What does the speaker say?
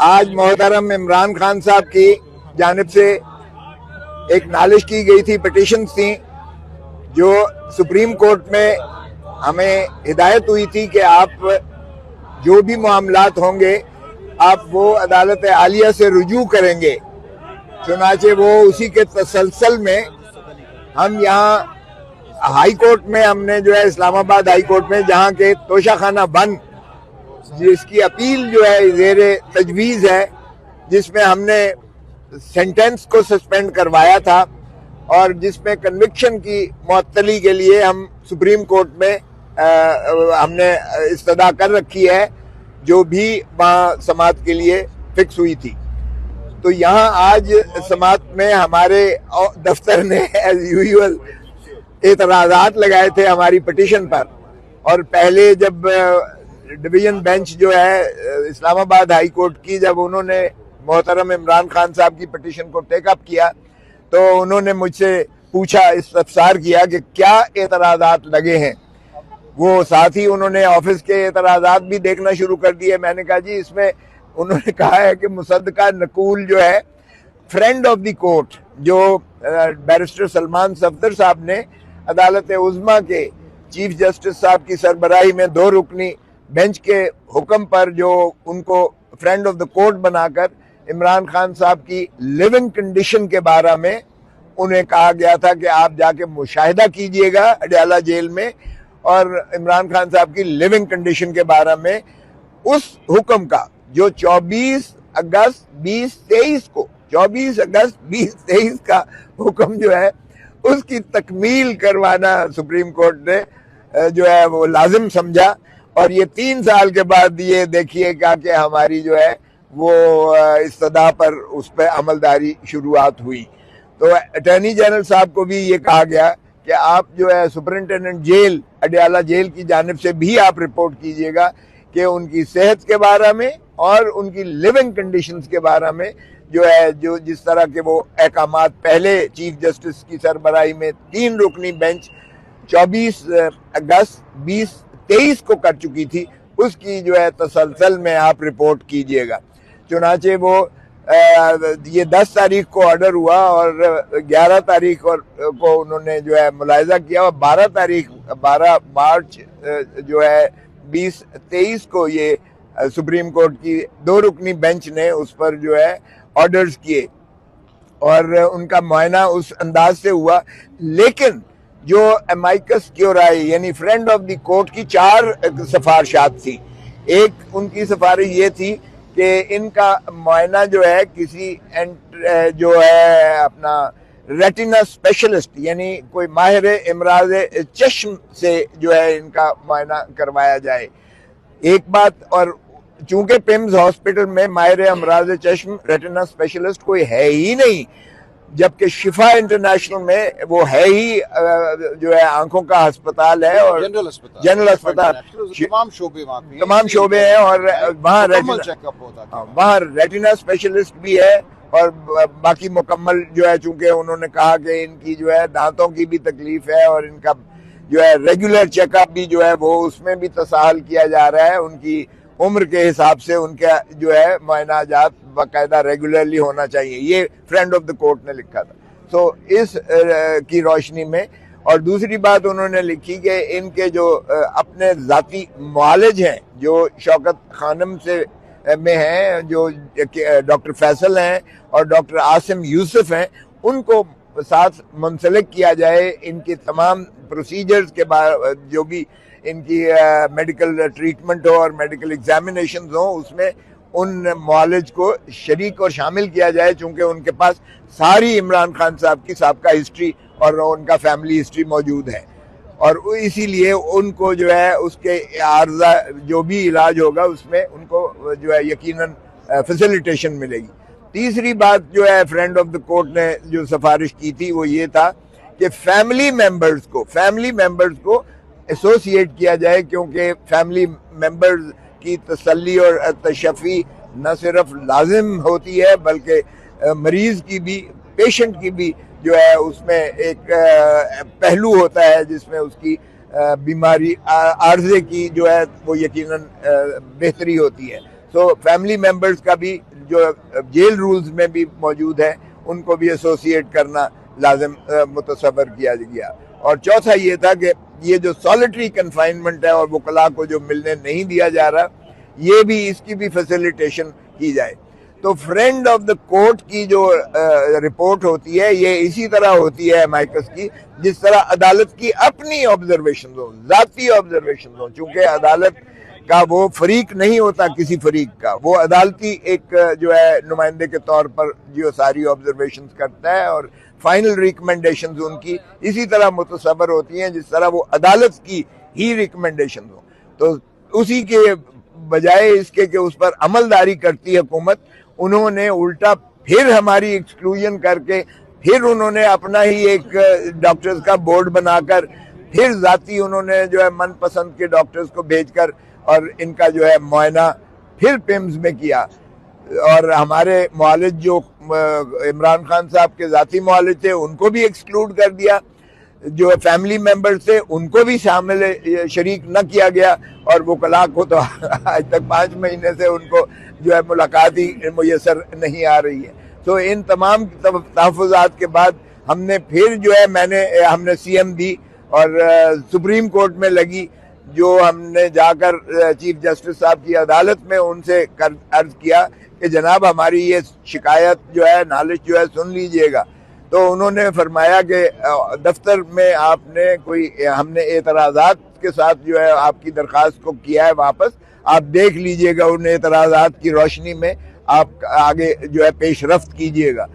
آج محترم عمران خان صاحب کی جانب سے ایک نالش کی گئی تھی، پٹیشنز تھیں جو سپریم کورٹ میں ہمیں ہدایت ہوئی تھی کہ آپ جو بھی معاملات ہوں گے آپ وہ عدالت عالیہ سے رجوع کریں گے۔ چنانچہ وہ اسی کے تسلسل میں ہم یہاں ہائی کورٹ میں ہم نے جو ہے اسلام آباد ہائی کورٹ میں جہاں کے توشہ خانہ بند جس کی اپیل جو ہے زیر تجویز ہے، جس میں ہم نے سینٹنس کو سسپینڈ کروایا تھا اور جس میں کنوکشن کی معطلی کے لیے ہم سپریم کورٹ میں ہم نے استدعا کر رکھی ہے، جو بھی وہاں سماعت کے لیے فکس ہوئی تھی۔ تو یہاں آج سماعت میں ہمارے دفتر نے ایز یوزول اعتراضات لگائے تھے ہماری پٹیشن پر، اور پہلے جب ڈویژن بینچ جو ہے اسلام آباد ہائی کورٹ کی، جب انہوں نے محترم عمران خان صاحب کی پٹیشن کو ٹیک اپ کیا تو انہوں نے مجھ سے پوچھا، استفسار کیا کہ کیا اعتراضات لگے ہیں۔ وہ ساتھ ہی انہوں نے آفس کے اعتراضات بھی دیکھنا شروع کر دیے۔ میں نے کہا جی اس میں انہوں نے کہا ہے کہ مصدقہ نقول جو ہے فرینڈ آف دی کورٹ، جو بیرسٹر سلمان صفدر صاحب نے عدالت عظمیٰ کے چیف جسٹس صاحب کی سربراہی میں 2 رکنی بینچ کے حکم پر جو ان کو فرینڈ آف دا کورٹ بنا کر عمران خان صاحب کی لیونگ کنڈیشن کے بارے میں انہیں کہا گیا تھا کہ آپ جا کے مشاہدہ کیجئے گا اڈیالہ جیل میں، اور عمران خان صاحب کی لیونگ کنڈیشن کے بارے میں اس حکم کا جو 24 اگست 2023 کو 24 اگست 2023 کا حکم جو ہے اس کی تکمیل کروانا سپریم کورٹ نے جو ہے وہ لازم سمجھا، اور یہ 3 سال کے بعد یہ دیکھیے گا کہ ہماری جو ہے وہ استدعا پر اس پہ عملداری شروعات ہوئی۔ تو اٹارنی جنرل صاحب کو بھی یہ کہا گیا کہ آپ جو ہے سپرنٹینڈنٹ جیل اڈیالہ جیل کی جانب سے بھی آپ رپورٹ کیجئے گا کہ ان کی صحت کے بارے میں اور ان کی لیونگ کنڈیشنز کے بارے میں جو ہے جو جس طرح کے وہ احکامات پہلے چیف جسٹس کی سربراہی میں 3 رکنی بینچ 24 اگست 2023 کو کر چکی تھی، اس کی جو ہے تسلسل میں آپ رپورٹ کیجئے گا۔ چنانچہ وہ یہ 10 تاریخ کو آرڈر ہوا اور 11 تاریخ کو انہوں نے جو ہے ملاحظہ کیا، اور 12 مارچ جو ہے 2023 کو یہ سپریم کورٹ کی 2 رکنی بینچ نے اس پر جو ہے آرڈرز کیے اور ان کا معائنہ اس انداز سے ہوا۔ لیکن جو امائکس کیورائی یعنی فرینڈ آف دی کورٹ کی 4 سفارشات تھی۔ ایک ان کی سفارش یہ تھی کہ ان کا معائنہ جو ہے کسی جو ہے اپنا ریٹینا اسپیشلسٹ یعنی کوئی ماہر امراض چشم سے جو ہے ان کا معائنہ کروایا جائے، ایک بات۔ اور چونکہ پیمز ہاسپٹل میں ماہر امراض چشم ریٹینا اسپیشلسٹ کوئی ہے ہی نہیں، جبکہ شفا انٹرنیشنل میں وہ ہے ہی جو ہے آنکھوں کا ہسپتال ہے اور جنرل ہسپتال، تمام شعبے ہیں، اور وہاں ریٹینا اسپیشلسٹ بھی ہے، اور باقی مکمل جو ہے چونکہ انہوں نے کہا کہ ان کی جو ہے دانتوں کی بھی تکلیف ہے اور ان کا جو ہے ریگولر چیک اپ بھی جو ہے وہ اس میں بھی تساہل کیا جا رہا ہے، ان کی عمر کے حساب سے ان کا جو ہے معائنہ جات باقاعدہ ریگولرلی ہونا چاہیے، یہ فرینڈ آف دا کورٹ نے لکھا تھا۔ سو اس کی روشنی میں، اور دوسری بات انہوں نے لکھی کہ ان کے جو اپنے ذاتی معالج ہیں جو شوکت خانم سے میں ہیں، جو ڈاکٹر فیصل ہیں اور ڈاکٹر عاصم یوسف ہیں، ان کو ساتھ منسلک کیا جائے، ان کے تمام پروسیجرز کے بارے جو بھی ان کی میڈیکل ٹریٹمنٹ ہو اور میڈیکل ایگزامینیشنز ہوں، اس میں ان معالج کو شریک اور شامل کیا جائے، چونکہ ان کے پاس ساری عمران خان صاحب کی سابقہ ہسٹری اور ان کا فیملی ہسٹری موجود ہے، اور اسی لیے ان کو جو ہے اس کے عارضہ جو بھی علاج ہوگا اس میں ان کو جو ہے یقیناً فیسیلیٹیشن ملے گی۔ تیسری بات جو ہے فرینڈ آف دا کورٹ نے جو سفارش کی تھی وہ یہ تھا کہ فیملی ممبرز کو ایسوسیٹ کیا جائے، کیونکہ فیملی ممبرز کی تسلی اور تشفی نہ صرف لازم ہوتی ہے بلکہ مریض کی بھی، پیشنٹ کی بھی جو ہے اس میں ایک پہلو ہوتا ہے جس میں اس کی بیماری عارضے کی جو ہے وہ یقیناً بہتری ہوتی ہے۔ سو فیملی ممبرز کا بھی جو جیل رولز میں بھی موجود ہے ان کو بھی ایسوسیٹ کرنا لازم متصور کیا گیا. اور چوتھا یہ تھا کہ یہ جو سالٹری کنفائنمنٹ ہے اور وکلاء کو جو ملنے نہیں دیا جا رہا، یہ بھی اس کی بھی فیسیلیٹیشن کی جائے. تو فرینڈ آف دا کورٹ کی جو رپورٹ ہوتی ہے یہ اسی طرح ہوتی ہے امائکس کی جس طرح عدالت کی اپنی آبزرویشنز ہوں، ذاتی آبزرویشنز ہوں. چونکہ عدالت کا وہ فریق نہیں ہوتا کسی فریق کا، وہ عدالتی ایک جو ہے نمائندے کے طور پر جو ساری آبزرویشنز کرتا ہے اور فائنل ریکمنڈیشنز ان کی اسی طرح متصور ہوتی ہیں جس طرح وہ عدالت کی ہی ریکمنڈیشنز ہوں. تو اسی کے بجائے اس کے کہ اس پر عمل داری کرتی حکومت، انہوں نے الٹا پھر ہماری ایکسکلوژن کر کے پھر انہوں نے اپنا ہی ایک ڈاکٹرز کا بورڈ بنا کر پھر ذاتی انہوں نے جو ہے من پسند کے ڈاکٹرز کو بھیج کر اور ان کا جو ہے معائنہ پھر پیمز میں کیا. اور ہمارے معالج جو عمران خان صاحب کے ذاتی معالج تھے ان کو بھی ایکسکلوڈ کر دیا، جو فیملی ممبر تھے ان کو بھی شامل شریک نہ کیا گیا، اور وکلاء کو تو آج تک 5 مہینے سے ان کو جو ہے ملاقات ہی میسر نہیں آ رہی ہے. تو ان تمام تحفظات کے بعد ہم نے پھر جو ہے ہم نے سی ایم دی اور سپریم کورٹ میں لگی، جو ہم نے جا کر چیف جسٹس صاحب کی عدالت میں ان سے عرض کیا کہ جناب ہماری یہ شکایت جو ہے نالش جو ہے سن لیجئے گا. تو انہوں نے فرمایا کہ دفتر میں آپ نے ہم نے اعتراضات کے ساتھ جو ہے آپ کی درخواست کو کیا ہے واپس، آپ دیکھ لیجئے گا ان اعتراضات کی روشنی میں آپ آگے جو ہے پیش رفت کیجئے گا.